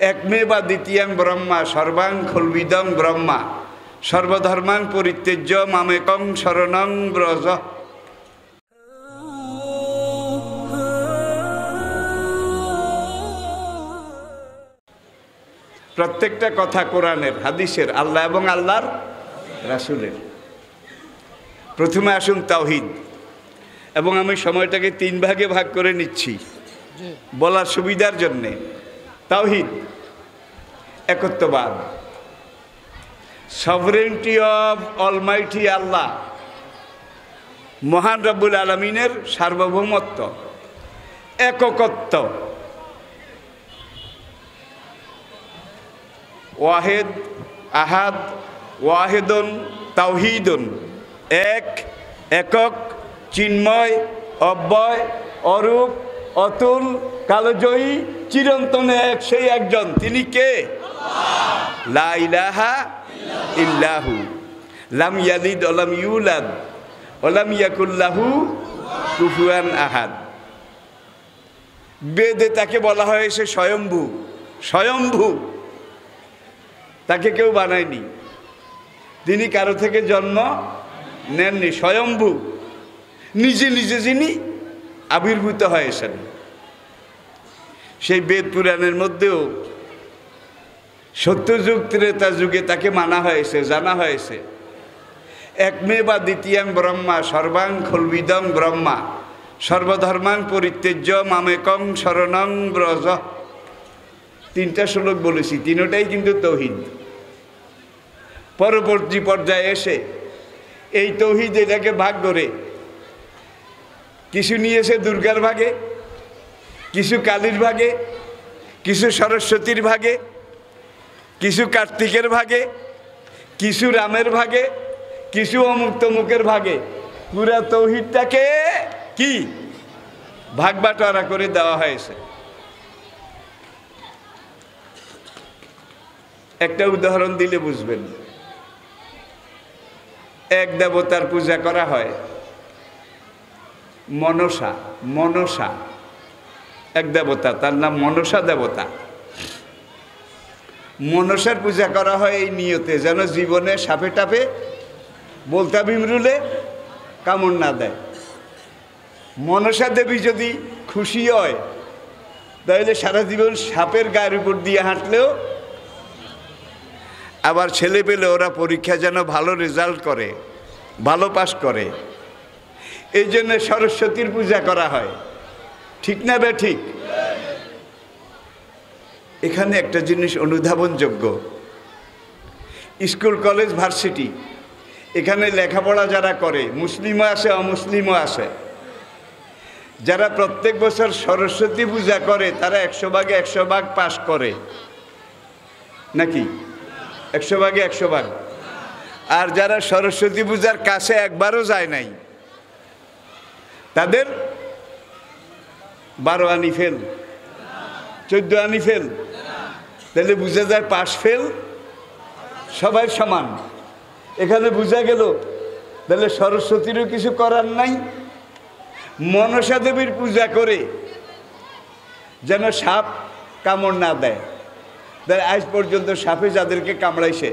Acme বা দ্বিতীয়াং ব্রহ্মা সর্বাং খলবিদং ব্রহ্মা সর্বধর্মাং পরিত্যজ্য মামেকং শরণং ব্রজ। প্রত্যেকটা কথা কোরআনের, হাদিসের, আল্লাহ এবং আল্লাহর রাসূলের। প্রথমে আসুন তাওহীদ, এবং আমি সময়টাকে 3 ভাগে ভাগ করে নিচ্ছি বলার সুবিধার জন্যে। তাওহীদ একত্ববাদ, সভরেন্টি অফ অলমাইটি আল্লাহ, মহান রব্বুল আলামিনের সার্বভৌমত্ব, এককত্ব, ওয়াহেদ, আহাদ, ওয়াহেদুন, তাওহীদুন, এক, একক, চিন্ময়, অব্যয়, অরূপ, অতুল, কালজয়ী, চিরন্তন এক, সেই একজন। তিনি কে? লা ইলাহা ইল্লাহু লাম ইয়ালিদ ওয়া লাম ইউলাদ ওয়া লাম ইয়াকুল লাহু কুফুয়ান আহাদ। বেদে তাকে বলা হয়েছে স্বয়ম্ভু। স্বয়ম্ভু, তাকে কেউ বানায়নি, তিনি কারো থেকে জন্ম নেননি। স্বয়ম্ভু, নিজে নিজে যিনি আবির্ভূত হয়েছেন। সেই বেদ পুরাণের মধ্যেও সত্যযুগ ত্রেতা যুগে তাকে মানা হয়েছে, জানা হয়েছে। একমে বা দ্বিতীয়াং ব্রহ্মা সর্বাং খলবিদং ব্রহ্মা সর্বধর্মাং পরিত্যজ্য মামেকং শরণং ব্রজ। 3টা শ্লোক বলেছি, 3টাই কিন্তু তাওহীদ। পরবর্তী পর্যায়ে এসে এই তাওহীদ এটাকে ভাগ করে কিছু নিয়েছে দুর্গার ভাগে, কিছু কালীর ভাগে, কিছু সরস্বতীর ভাগে, কিছু কার্তিকের ভাগে, কিছু রামের ভাগে, কিছু অমুক তমুকের ভাগে। পুরা তাওহীদটাকে কি ভাগ বাটোয়ারা করে দেওয়া হয়েছে। একটা উদাহরণ দিলে বুঝবেন। এক দেবতার পূজা করা হয়, মনসা। মনসা এক দেবতা, তার নাম মনসা দেবতা। মনসার পূজা করা হয় এই নিয়তে যেন জীবনে সাপে টাপে বলতা বিমরুলে কামড় না দেয়। মনসা দেবী যদি খুশি হয় তাহলে সারা জীবন সাপের গায়ের উপর দিয়ে হাঁটলেও, আবার ছেলে পেলে ওরা পরীক্ষা যেন ভালো রেজাল্ট করে, ভালো পাস করে, এই জন্য সরস্বতীর পূজা করা হয়। ঠিক না বে ঠিক? এখানে একটা জিনিস অনুধাবনযোগ্য, স্কুল কলেজ ভার্সিটি এখানে লেখাপড়া যারা করে, মুসলিমও আছে অমুসলিমও আছে, যারা প্রত্যেক বছর সরস্বতী পূজা করে তারা 100 ভাগে 100 ভাগ পাস করে নাকি? 100 ভাগে 100 ভাগ। আর যারা সরস্বতী পূজার কাছে একবারও যায় নাই তাদের 12 আনি ফেল, 14 আনি ফেল। তাহলে বুঝা যায় পাস ফেল সবাই সমান। এখানে বুঝা গেল তাহলে সরস্বতীরও কিছু করার নাই। মনসা দেবীর পূজা করে যেন সাপ কামড় না দেয়। তাহলে আজ পর্যন্ত সাপে যাদেরকে কামড়াইছে,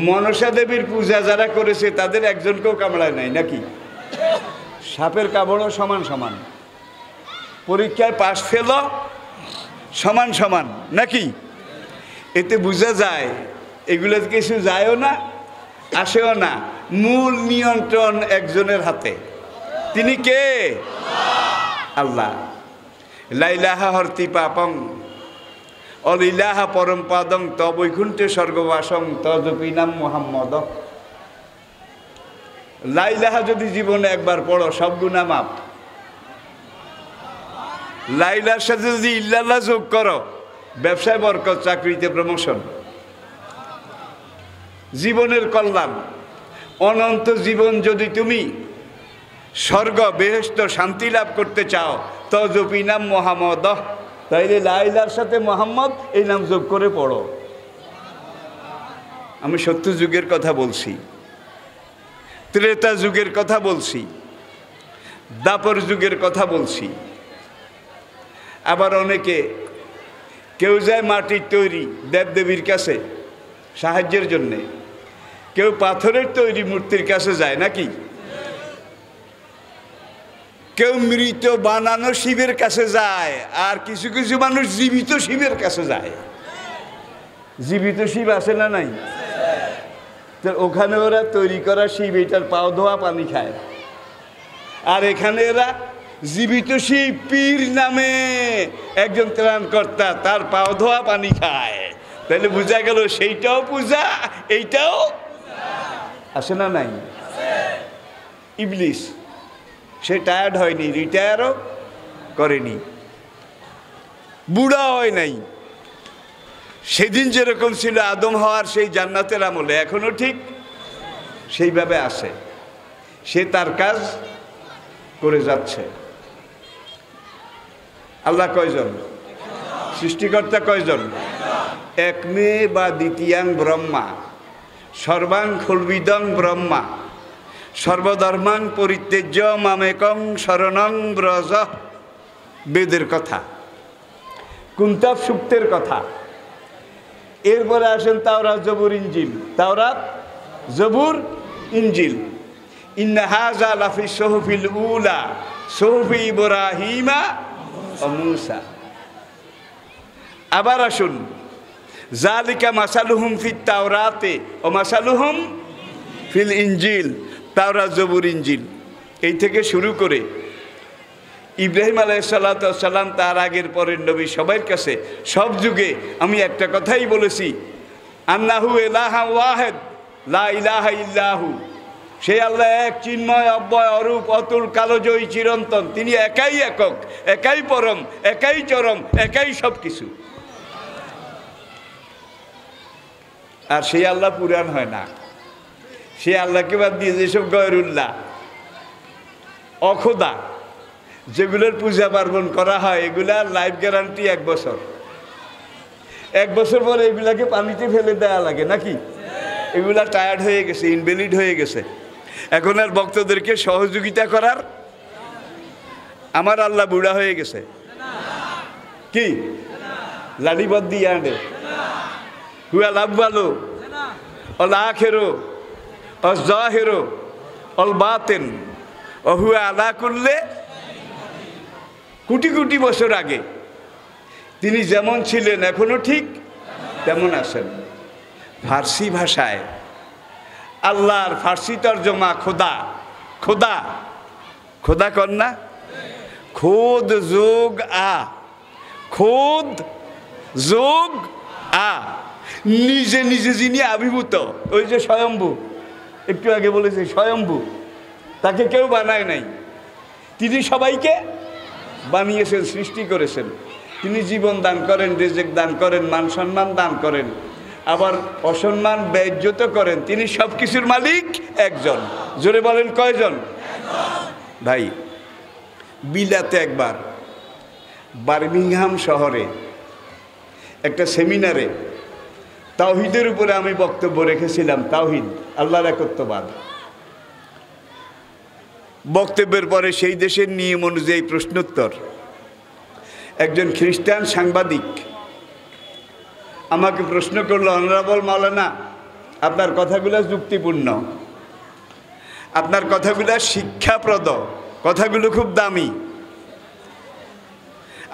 মনসা দেবীর পূজা যারা করেছে তাদের একজনকেও কামড়ায় নাই নাকি? সাপের কামড়ও সমান সমান, পরীক্ষায় পাস ফেল সমান সমান নাকি? এতে বোঝা যায় এগুলো কিছু যায়ও না আসেও না, মূল নিয়ন্ত্রণ একজনের হাতে। তিনি কে? আল্লাহ। লাইলাহা হরতি পাপং অলিলাহা পরম পাদং ত বৈকুণ্ঠে স্বর্গবাসং তজপি নাম মোহাম্মদ। লাইলাহা যদি জীবনে একবার পড়ো সব গুনাহ মাপ। লাইলার সাথে যদি ইল্লাল্লাহ যোগ করো ব্যবসায় বরকত, চাকরিতে প্রমোশন, জীবনের কল্যাণ, অনন্ত জীবন। যদি তুমি স্বর্গ বেহেশত শান্তি লাভ করতে চাও তজপি নাম মোহাম্মদ, তাইলে লাইলার সাথে মোহাম্মদ এই নাম যোগ করে পড়ো। আমি সত্য যুগের কথা বলছি, ত্রেতা যুগের কথা বলছি, দ্বাপর যুগের কথা বলছি। আবার অনেকে কেউ যায় মাটির তৈরি দেবদেবীর কাছে সাহায্যের জন্যে, কেউ পাথরের তৈরি মূর্তির কাছে যায় নাকি, কেউ মৃত বানানো শিবের কাছে যায়, আর কিছু কিছু মানুষ জীবিত শিবের কাছে যায়। জীবিত শিব আছে না নাই? তো ওখানে ওরা তৈরি করা শিব এটার পাও ধোয়া পানি খায়, আর এখানে এরা জীবিত শিব পীর নামে একজন ত্রাণকর্তা, তার পাও ধোয়া পানি খায়। তাহলে বোঝা গেল সেইটাও পূজা, এইটাও আছে না নাই? ইবলিস সে টায়ার্ড হয়নি, রিটায়ারও করেনি, বুড়া হয় নাই। সেদিন যেরকম ছিল আদম হওয়ার সেই জান্নাতের আমলে, এখনো ঠিক সেইভাবে আসে। সে তার কাজ করে যাচ্ছে। আল্লাহ কয়জন? সৃষ্টিকর্তা কয়জন? এক মে বা দ্বিতীয়াং ব্রহ্মা সর্বাং খলবিদং ব্রহ্মা সর্বধর্মাং পরিত্যজ্য মামেকং শরণং ব্রজ। বেদের কথা, কুন্তাব সূক্তের কথা। এরপরে আসেন তাওরাত, জবুর, ইনজিল। তাওরাত, জবুর, ইনজিল। ইন্না হাযা লাফি সুহুফিল উলা সুহুফি ইব্রাহিমা ওয়া মূসা। আবার আসুন, যালিকা মাসালুহুম ফিত তাওরাতে ওয়া মাসালুহুম ফিল ইনজিল। তাওরাত, জবুর, ইনজিল এই থেকে শুরু করে ইব্রাহিম আলাইহিসসালাম তার আগের পরের নবী সবার কাছে সব যুগে আমি একটা কথাই বলেছি, আন্নাহু ইলাহা ওয়াহিদ লা ইলাহা ইল্লাহু। সেই আল্লাহ এক, চিন্ময়, অব্যয়, অরূপ, অতুল, কালজয়ী, চিরন্তন। তিনি একাই একক, একাই পরম, একাই চরম, একাই সব কিছু। আর সেই আল্লাহ পুরাণ হয় না। সেই আল্লাহকে বাদ দিয়ে যেসব গয়রুল্লাহ, অখোদা, যেগুলোর পূজা পার্বণ করা হয়, এগুলার লাইফ গ্যারান্টি 1 বছর। 1 বছর পরে এগুলাকে পানিতে ফেলে দেওয়া লাগে নাকি? এগুলা টায়ার্ড হয়ে গেছে, ইনভ্যালিড হয়ে গেছে। এখন আর ভক্তদেরকে সহযোগিতা করার, আমার আল্লাহ বুড়া হয়ে গেছে কি? লাডিবাদ দিয়ে আনে হুয়া লাভবালো অল আখেরো অজাহেরো অল বাতেন অহুয়া আলা করলে। কোটি কোটি বছর আগে তিনি যেমন ছিলেন এখনো ঠিক তেমন আছেন। ফার্সি ভাষায় আল্লাহর ফার্সি তর্জমা খোদা। খোদা, খোদা কর না, খোদ যোগ আ, খোদ যোগ আ, নিজে নিজে যিনি আবির্ভূত। ওই যে স্বয়ম্ভু, একটু আগে বলেছে স্বয়ম্ভু, তাকে কেউ বানায় নাই, তিনি সবাইকে বানিয়েছেন, সৃষ্টি করেছেন। তিনি জীবন দান করেন, রিজিক দান করেন, মান সম্মান দান করেন, আবার অসম্মান বেইজ্জত করেন। তিনি সব কিছুর মালিক একজন। জোরে বলেন কয়জন? ভাই, বিলাতে একবার বার্মিংহাম শহরে একটা সেমিনারে তাওহীদের উপরে আমি বক্তব্য রেখেছিলাম। তাওহীদ, আল্লাহর একত্ববাদ। বক্তব্যের পরে সেই দেশের নিয়ম অনুযায়ী প্রশ্নোত্তর। একজন খ্রিস্টান সাংবাদিক আমাকে প্রশ্ন করলো, অনারেবল মাওলানা, আপনার কথাগুলো যুক্তিপূর্ণ, আপনার কথাগুলো শিক্ষাপ্রদ, কথাগুলো খুব দামি।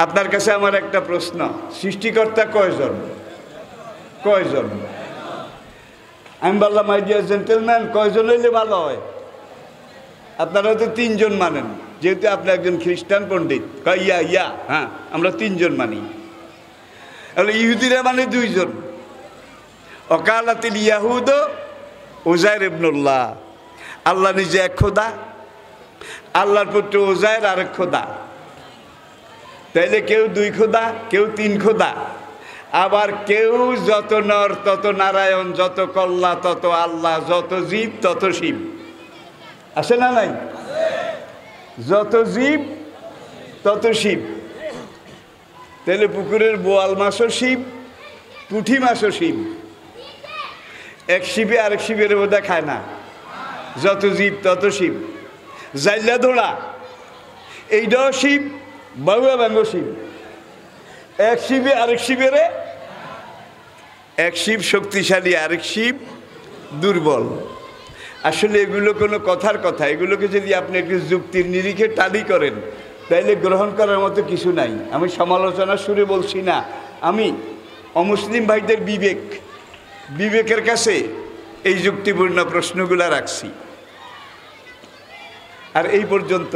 আপনার কাছে আমার একটা প্রশ্ন, সৃষ্টিকর্তা কয়জন? কয়জন? আমি বললাম, মাই ডিয়ার জেন্টেলম্যান, কয়জন হইলে ভালো হয়? আপনারা তো 3 জন মানেন, যেহেতু আপনি একজন খ্রিস্টান পণ্ডিত। ইয়া ইয়া, হ্যাঁ, আমরা 3 জন মানি। ইহুদিরা মানে 2 জন। অকালাতিল ইয়াহুদ উজাইর ইবনুল্লাহ, আল্লাহ নিজে এক খোদা, আল্লাহর পুত্র উজাইর আরেক খোদা। তাইলে কেউ 2 খোদা, কেউ 3 খোদা, আবার কেউ যত নর তত নারায়ণ, যত কল্লা তত আল্লাহ, যত জীব তত শিব। আছে না নাই? যত জীব তত শিব। তাহলে পুকুরের বোয়াল মাছও শিব, পুঁটি মাছও শিব। এক শিবে আরেক শিবের বোধা খায় না। যত জীব তত শিব। জাইলা ধোড়া এইটাও শিব, বাউয়া ব্যাঙ্গ শিব। এক শিবে আরেক শিবেরে, এক শিব শক্তিশালী আরেক শিব দুর্বল। আসলে এগুলো কোনো কথার কথা, এগুলোকে যদি আপনি একটু যুক্তির নিরিখে টালি করেন তাইলে গ্রহণ করার মতো কিছু নাই। আমি সমালোচনার সুরে বলছি না, আমি অমুসলিম ভাইদের বিবেকের কাছে এই যুক্তিপূর্ণ প্রশ্নগুলো রাখছি। আর এই পর্যন্ত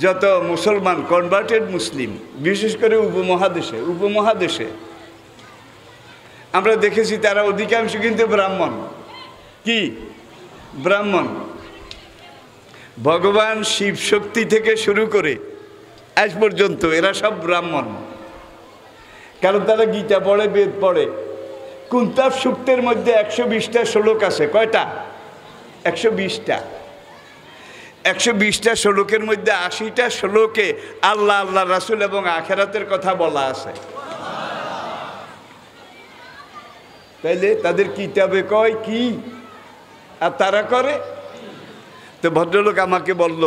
যত মুসলমান কনভার্টেড মুসলিম, বিশেষ করে উপমহাদেশে আমরা দেখেছি তারা অধিকাংশ কিন্তু ব্রাহ্মণ। কি ব্রাহ্মণ? ভগবান শিব শক্তি থেকে শুরু করে আজ পর্যন্ত এরা সব ব্রাহ্মণ। কারণ তারা গীতা পড়ে, বেদ পড়ে। কুন্তাব সূক্তের মধ্যে 120টা শ্লোক আছে। কয়টা? 120টা। 120টা শ্লোকের মধ্যে 80টা শ্লোকে আল্লাহ, আল্লাহ রাসূল এবং আখিরাতের কথা বলা আছে। তাইলে তাদের কিতাবে কয় কি আর তারা করে। তো ভদ্রলোক আমাকে বলল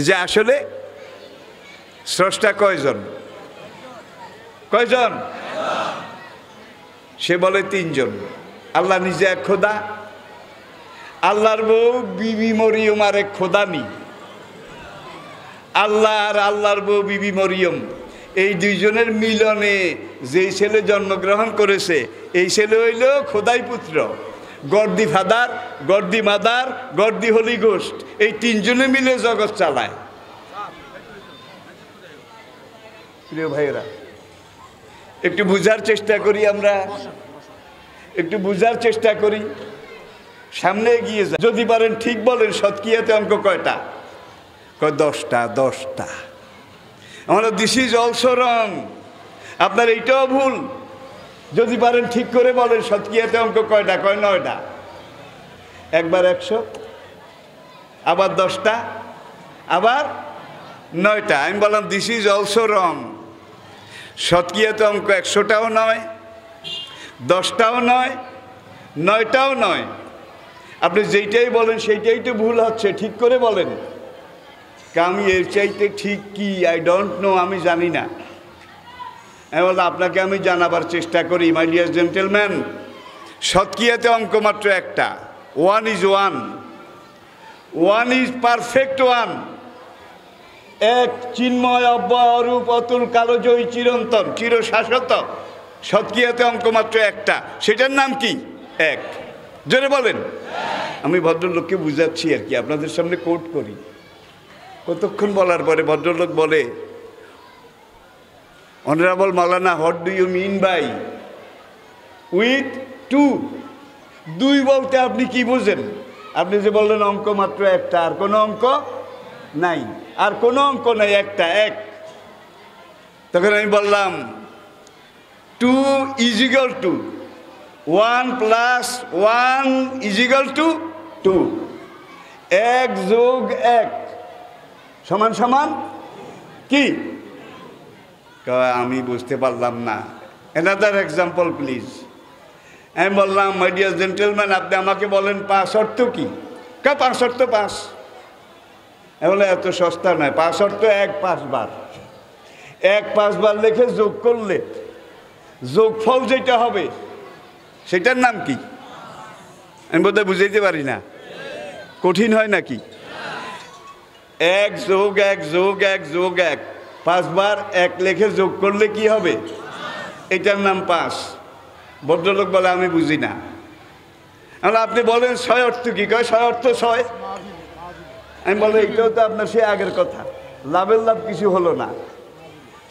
যে আসলে স্রষ্টা কয়জন? সে বলে 3 জন। আল্লাহ নিজে এক খোদা, আল্লাহর বউ বিবি মরিয়ম আর এক খোদা নি। আল্লাহ আর আল্লাহর বউ বিবি মরিয়ম এই 2 জনের মিলনে যেই ছেলে জন্মগ্রহণ করেছে এই ছেলে হইল খোদাই পুত্র। God the Father, God the Mother, God the Holy Ghost, এই 3 জনে মিলে জগৎ চালায়। প্রিয় ভাইয়েরা, একটু বুঝার চেষ্টা করি, আমরা একটু বুঝার চেষ্টা করি, সামনে এগিয়ে যাই। যদি পারেন ঠিক বলেন শতকিয়াতে অঙ্ক কয়টা? কয় 10টা। আমরা দিস ইজ অলসো রং, আপনার এইটাও ভুল। যদি পারেন ঠিক করে বলেন শতকিয়াতে অঙ্ক কয়টা? কয় 9টা। একবার 100, আবার 10টা, আবার 9টা। আমি বললাম দিস ইজ অলসো রং। শতকিয়াতে অঙ্ক 100টাও নয়, 10টাও নয়, 9টাও নয়। আপনি যেইটাই বলেন সেইটাই তো ভুল হচ্ছে, ঠিক করে বলেন। আমি এর চাইতে ঠিক কি আই ডোন্ট নো, আমি জানি না। আমি বললাম আপনাকে আমি জানাবার চেষ্টা করি। মাই ডিয়ার জেন্টেলম্যান, শতকিয়াতে অঙ্ক মাত্র একটা। 1 is 1, 1 is perfect 1। এক চিন্ময় অব্যয় অরূপ অতুল কালজয়ী চিরন্তন চিরশাশ্বত। শতকিয়াতে অঙ্ক মাত্র একটা, সেটার নাম কি? 1। জোরে বলেন। আমি ভদ্রলোককে বুঝাচ্ছি আর কি, আপনাদের সামনে কোট করি। কতক্ষণ বলার পরে ভদ্রলোক বলে, অনারেবল মাওলানা, what do you mean by with 2? 2 বলতে আপনি কি বুঝেন? আপনি যে বললেন অঙ্ক মাত্র একটা, আর কোনো অঙ্ক নাই, আর কোনো অঙ্ক নাই, একটা 1। তখন আমি বললাম 2 is equal to 1 plus 1 is equal to 2। 1 যোগ 1 সমান সমান কি? আমি বুঝতে পারলাম না। Another example please. আমি বললাম মাই ডিয়ার জেন্টেলম্যান, আপনি আমাকে বলেন 5 অর্থ কি? 5 অর্থ 5। বলে এত সস্তা নয়। 5 অর্থ 1 5 বার। 1 5 বার লিখে যোগ করলে যোগফল যেটা হবে সেটার নাম কি? আমি বোধহয় বুঝাইতে পারি না, কঠিন হয় নাকি? 1 যোগ 1 যোগ 1 যোগ 1, 5 বার 1 লিখে যোগ করলে কি হবে? এটার নাম 5। ভদ্রলোক বলে আমি বুঝি না। আপনি বলেন 6 অর্থ কি? কয় 6 অর্থ 6। আমি বলে এটাও তো আপনার সে আগের কথা, লাভের লাভ কিছু হলো না।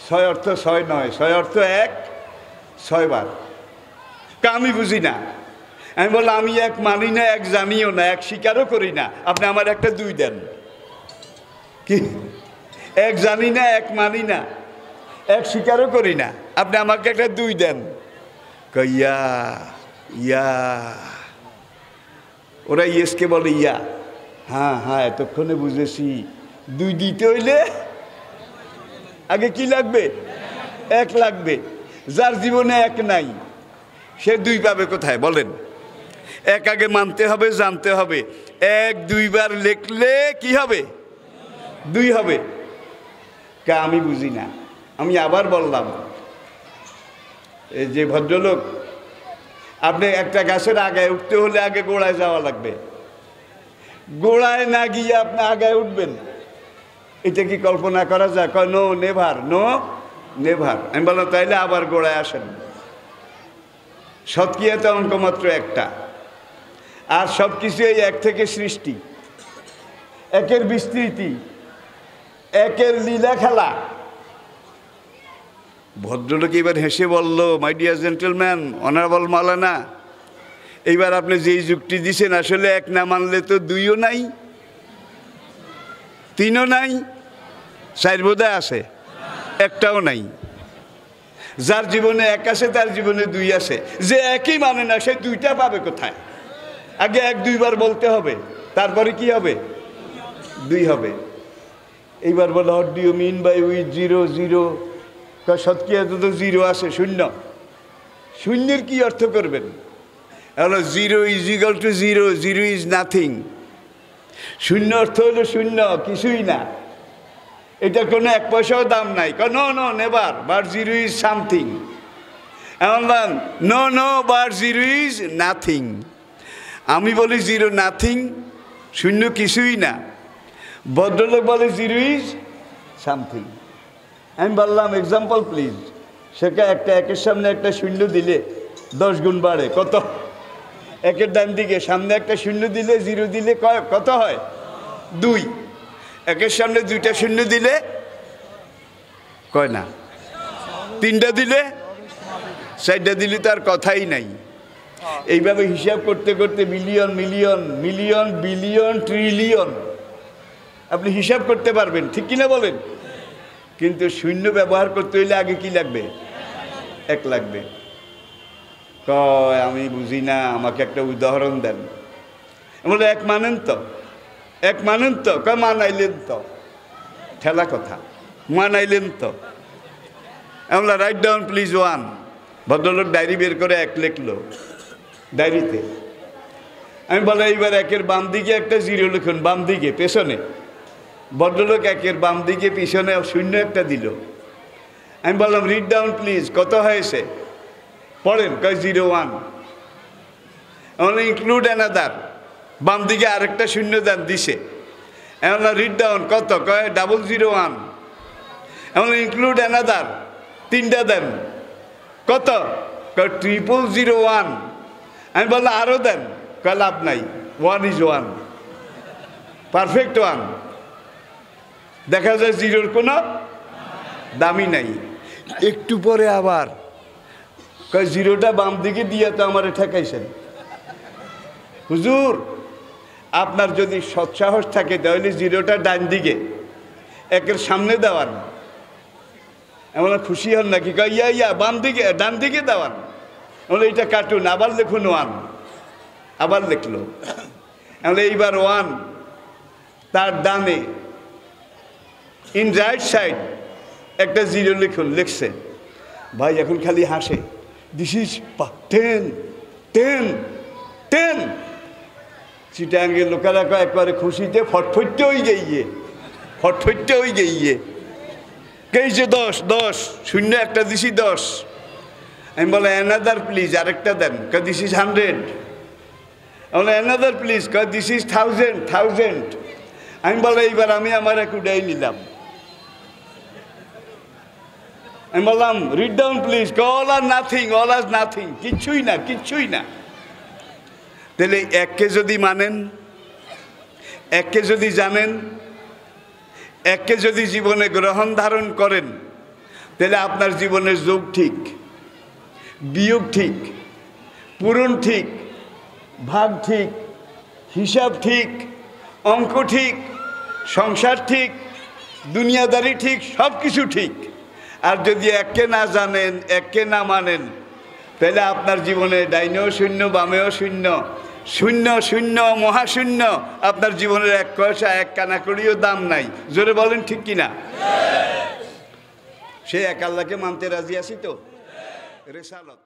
6 অর্থ 6 নয়, 6 অর্থ 1 6 বার। আমি বুঝি না। আমি বললাম আমি 1 মানি না, 1 জানিও না, 1 স্বীকারও করি না। আপনি আমার একটা 2 দেন। কি? 1 জানি না, 1 মানি না, 1 স্বীকারও করি না, আপনি আমাকে একটা 2 দেন। ইয়া ইয়া, ওরা ইয়েসকে বলে ইয়া। হ্যাঁ হ্যাঁ, এতক্ষণে বুঝেছি। 2 দিতে হইলে আগে কি লাগবে? 1 লাগবে। যার জীবনে 1 নাই সে 2 পাবে কোথায় বলেন? 1 আগে মানতে হবে, জানতে হবে। 1 2 বার লিখলে কি হবে? 2 হবে। আমি বুঝি না। আমি আবার বললাম, এই যে ভদ্রলোক, আপনি একটা গাছের আগায় উঠতে হলে আগে গোড়ায় যাওয়া লাগবে, গোড়ায় না গিয়ে আপনি আগায় উঠবেন, এটা কি কল্পনা করা যায়? কয় নো নেভার, নো নেভার। আমি বললাম তাইলে আবার গোড়ায় আসেন। সৎক্রিয়াতে অঙ্ক মাত্র একটা, আর সব কিছু এই এক থেকে সৃষ্টি, একের বিস্তৃতি, একের লীলা খেলা। ভদ্রলোক এবার হেসে বলল, মাই ডিয়ার জেন্টলম্যান, অনারেবল মাওলানা, এইবার আপনি যেই যুক্তি দিছেন, আসলে এক না মানলে তো দুইও নাই, তিনও নাই, চার বোধহয় আছে, একটাও নাই। যার জীবনে এক আছে তার জীবনে দুই আছে, যে একই মানে না সে দুইটা পাবে কোথায়? আগে এক দুইবার বলতে হবে, তারপরে কি হবে? দুই হবে। এইবার বলে, what do you mean by with zero zero? সৎক্রিয়াতে তো জিরো আছে, শূন্য। শূন্যের কি অর্থ করবেন? হলো zero is equal to zero, zero is nothing. শূন্য অর্থ হলো শূন্য, কিছুই না, এটা কোনো এক পয়সাও দাম নাই। No no never, but zero is something. এমন no no, but zero is nothing. আমি বলি জিরো নাথিং, শূন্য কিছুই না। ভদ্রলোক বলে জিরো ইজ সামথিং। আমি বললাম এক্সাম্পল প্লিজ। সেটা একটা একের সামনে একটা শূন্য দিলে 10 গুণ বাড়ে, কত? একের ডান দিকে সামনে একটা শূন্য দিলে, জিরো দিলে কত হয়? 2। একের সামনে 2টা শূন্য দিলে কয় না? 3টা দিলে, 4টা দিলে তার কথাই নাই। এইভাবে হিসাব করতে করতে million million million billion trillion আপনি হিসাব করতে পারবেন, ঠিক কিনা বলেন? কিন্তু শূন্য ব্যবহার করতে হইলে আগে কি লাগবে? এক লাগবে। কয় আমি বুঝি না, আমাকে একটা উদাহরণ দেন। বলে এক মানেন তো, এক মানেন তো? কয় মানাইলেন তো। ঠেলা কথা, মানাইলেন তো। আমরা রাইট ডাউন প্লিজ 1। ভদ্রলোক ডায়েরি বের করে 1 লিখলো ডায়েরিতে। আমি বলে এইবার একের বাম দিকে একটা জিরো লিখুন, বাম দিকে পেছনে। ভদ্রলোক একের বাম দিকে পিছনে শূন্য একটা দিল। আমি বললাম রিড ডাউন প্লিজ, কত হয়েছে পড়েন? কয় 01। এমন ইনক্লুড অ্যানাদার, বাম দিকে আরেকটা শূন্য দেন দিছে। এমন রিড ডাউন, কত? কয় 001। এমন ইনক্লুড অ্যানাদার, 3টা দেন, কত? কয় 0001। আমি বললাম আরও দেন, কয় লাভ নাই, 1 is 1, পারফেক্ট 1। দেখা যায় জিরোর কোনো দামই নাই। একটু পরে আবার কয় জিরোটা বাম দিকে দিয়ে তো আমার ঠেকাইছেন হুজুর। আপনার যদি সৎসাহস থাকে তাহলে জিরোটা ডান দিকে একের সামনে দেওয়ান। এমন খুশি হন নাকি? কয় ইয়া ইয়া বাম দিকে, ডান দিকে দেওয়ান। এমন এইটা কাটুন, আবার লিখুন 1। আবার লিখলো। এমন এইবার 1 তার ডানে ইন রাইট সাইড একটা জিরো লিখুন, লিখছে। ভাই এখন খালি হাসে, দিস ইজ 10 10 10। চিটাঙ্গের লোকেরা একবারে খুশিতে ফটফটতে হয়ে গিয়ে, ফটফটতে হয়ে গিয়ে কেইছে 10 10 শূন্য একটা দিছি 10। আমি বলে অ্যানাদার প্লিজ, আরেকটা দেন। কয় দিস ইজ 100। বলে অ্যানাদার প্লিজ, কয় দিস ইজ 1000 1000। আমি বলে এইবার আমি আমার এক উডাই নিলাম। আমি বললাম read down please, all or nothing, all or nothing, কিচ্ছুই না, কিচ্ছুই না। তাহলে এককে যদি মানেন, এককে যদি জানেন, এককে যদি জীবনে গ্রহণ ধারণ করেন, তাহলে আপনার জীবনের যোগ ঠিক, বিয়োগ ঠিক, পূরণ ঠিক, ভাগ ঠিক, হিসাব ঠিক, অঙ্ক ঠিক, সংসার ঠিক, দুনিয়াদারি ঠিক, সব কিছু ঠিক। আর যদি এককে না জানেন, এককে না মানেন, তাহলে আপনার জীবনে ডাইনেও শূন্য, বামেও শূন্য, শূন্য শূন্য মহাশূন্য। আপনার জীবনের এক পয়সা, এক কানাকড়িও দাম নাই। জোরে বলেন ঠিক কিনা? সে এক আল্লাহকে মানতে রাজি আছি তো। রেসালত।